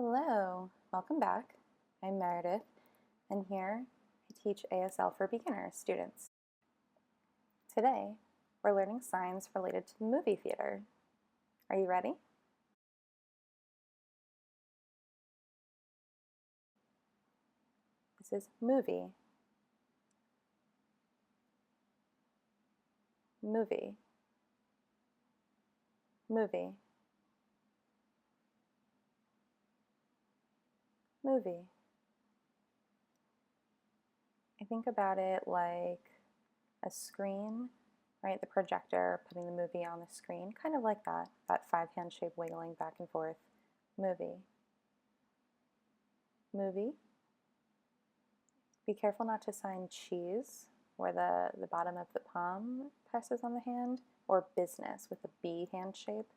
Hello, welcome back. I'm Meredith, and here I teach ASL for beginner students. Today, we're learning signs related to the movie theater. Are you ready? This is movie, movie, movie, movie. I think about it like a screen, right? The projector putting the movie on the screen, kind of like that five-hand shape wiggling back and forth. Movie, movie. Be careful not to sign cheese, where the bottom of the palm presses on the hand, or business with a B hand shape.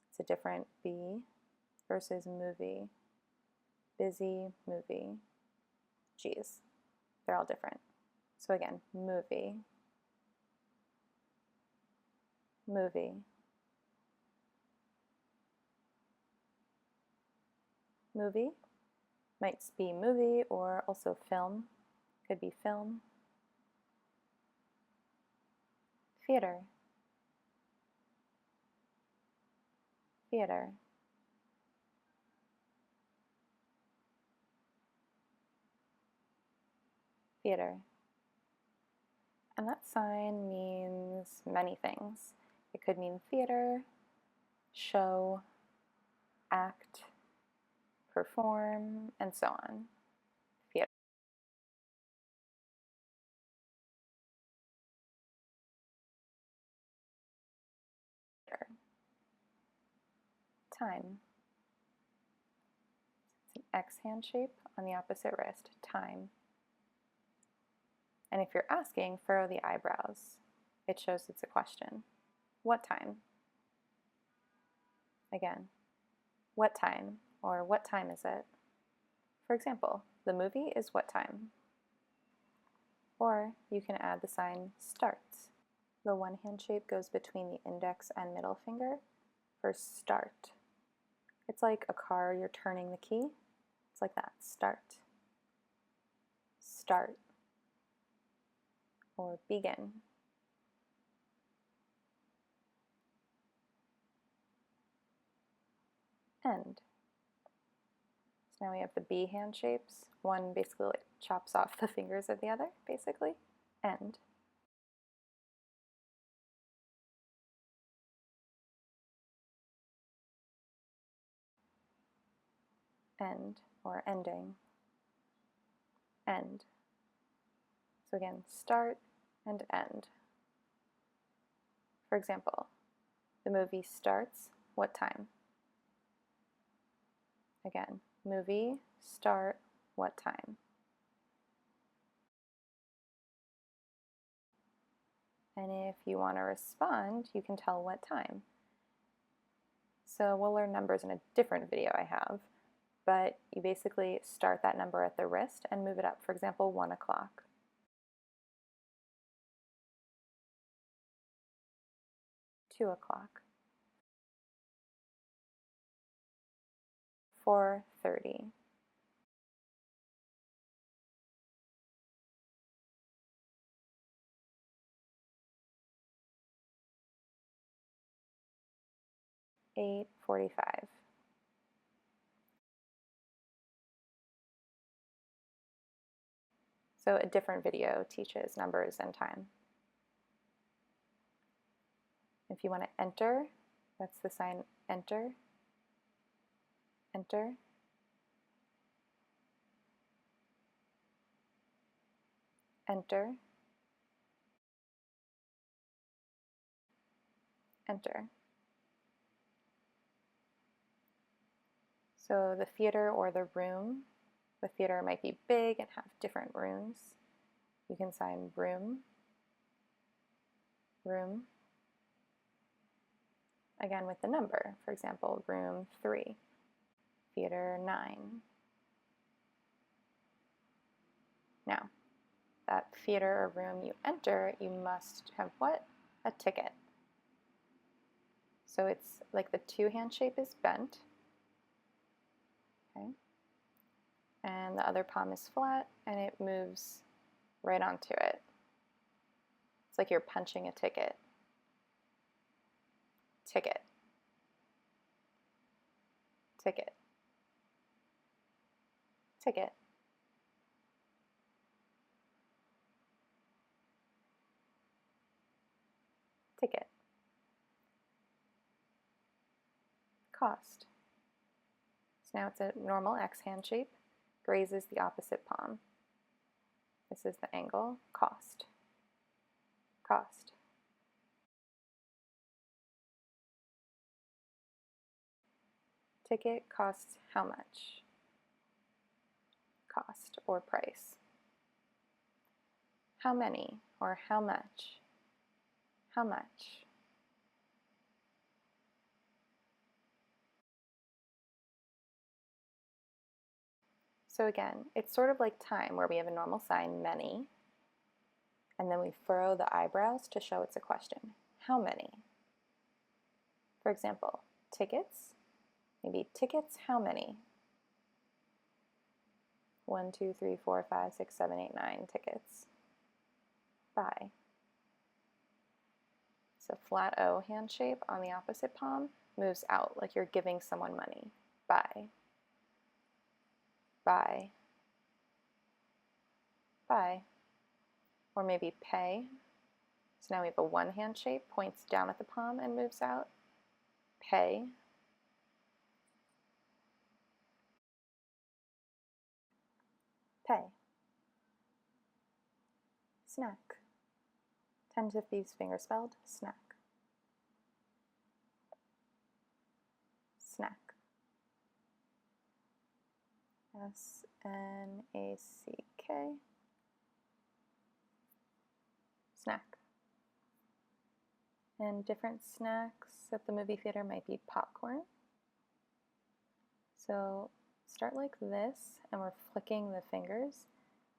It's a different B versus movie. Busy, movie. Geez, they're all different. So again, movie, movie, movie. Might be movie or also film. Could be film. Theater, theater. Theater. And that sign means many things. It could mean theater, show, act, perform, and so on. Theater. Time. It's an X hand shape on the opposite wrist. Time. And if you're asking, furrow the eyebrows. It shows it's a question. What time? Again, what time? Or what time is it? For example, the movie is what time? Or you can add the sign starts. The one hand shape goes between the index and middle finger for start. It's like a car, you're turning the key. It's like that, start. Start. Or begin. End. So now we have the B hand shapes. One basically like chops off the fingers of the other, basically. End. End, or ending. End. So again, start and end. For example, the movie starts what time? Again, movie, start, what time? And if you want to respond, you can tell what time. So we'll learn numbers in a different video I have, but you basically start that number at the wrist and move it up. For example, 1 o'clock. 2 o'clock. 4:30. 8:45. So a different video teaches numbers and time. If you want to enter, that's the sign enter, enter, enter, enter. So the theater or the room, the theater might be big and have different rooms. You can sign room, room, again with the number. For example, room 3, theater 9. Now, that theater or room you enter, you must have what? A ticket. So it's like the 2 hand shape is bent. Okay. And the other palm is flat and it moves right onto it. It's like you're punching a ticket. Ticket. Ticket. Ticket. Ticket. Cost. So now it's a normal X hand shape, grazes the opposite palm. This is the angle, cost. Cost. Ticket costs how much? Cost or price. How many or how much? How much? So again, it's sort of like time where we have a normal sign, many, and then we furrow the eyebrows to show it's a question. How many? For example, tickets, maybe tickets, how many? 1, 2, 3, 4, 5, 6, 7, 8, 9 tickets. Buy. So flat O hand shape on the opposite palm moves out like you're giving someone money. Buy. Buy. Buy. Or maybe pay. So now we have a one hand shape, points down at the palm and moves out. Pay. Pay. Snack. Tentative these fingers spelled. Snack. Snack. S-N-A-C-K. Snack. And different snacks at the movie theater might be popcorn. So start like this, and we're flicking the fingers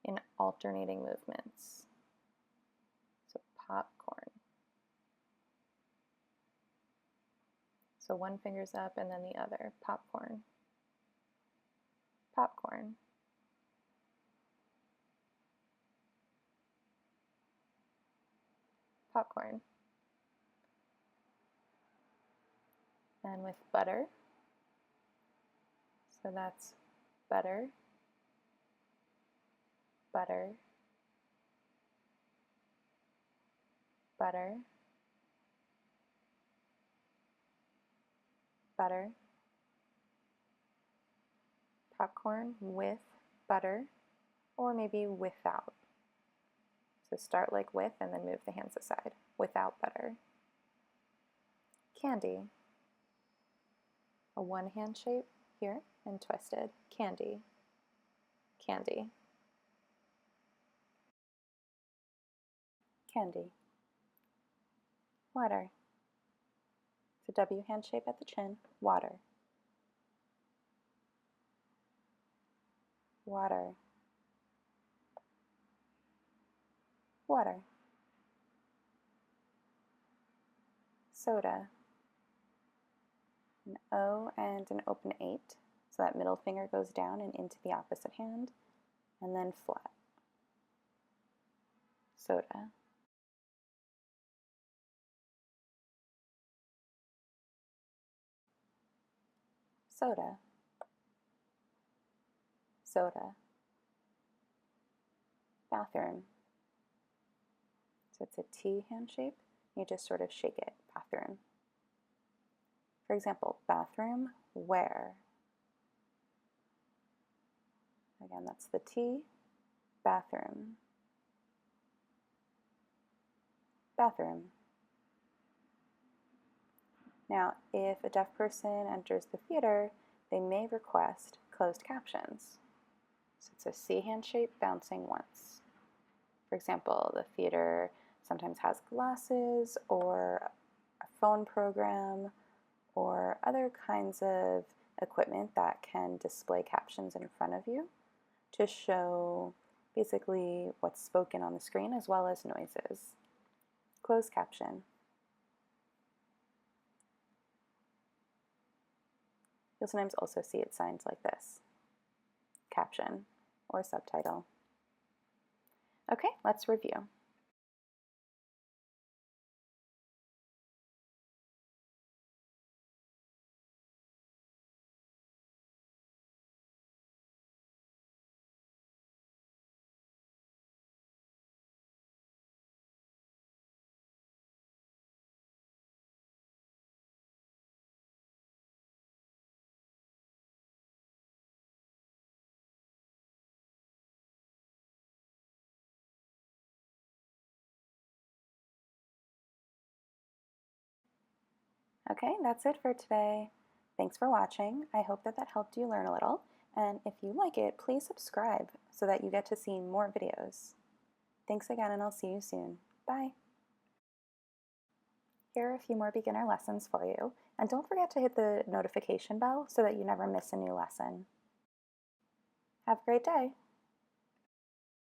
in alternating movements. So popcorn. So one finger's up and then the other. Popcorn. Popcorn. Popcorn. And with butter. So that's butter, butter, butter, butter, popcorn with butter, or maybe without. So start like with and then move the hands aside. Without butter. Candy. A one hand shape here and twisted. Candy. Candy. Candy. Water. It's a W hand shape at the chin. Water. Water. Water. Soda. An O and an open 8. So that middle finger goes down and into the opposite hand, and then flat. Soda. Soda. Soda. Bathroom. So it's a T hand shape. You just sort of shake it. Bathroom. For example, bathroom, where? Again, that's the T. Bathroom. Bathroom. Now, if a deaf person enters the theater, they may request closed captions. So it's a C hand shape bouncing once. For example, the theater sometimes has glasses or a phone program or other kinds of equipment that can display captions in front of you to show basically what's spoken on the screen as well as noises. Closed caption. You'll sometimes also see it signed like this, caption or subtitle. Okay, let's review. Okay, that's it for today. Thanks for watching. I hope that helped you learn a little. And if you like it, please subscribe so that you get to see more videos. Thanks again, and I'll see you soon. Bye. Here are a few more beginner lessons for you. And don't forget to hit the notification bell so that you never miss a new lesson. Have a great day.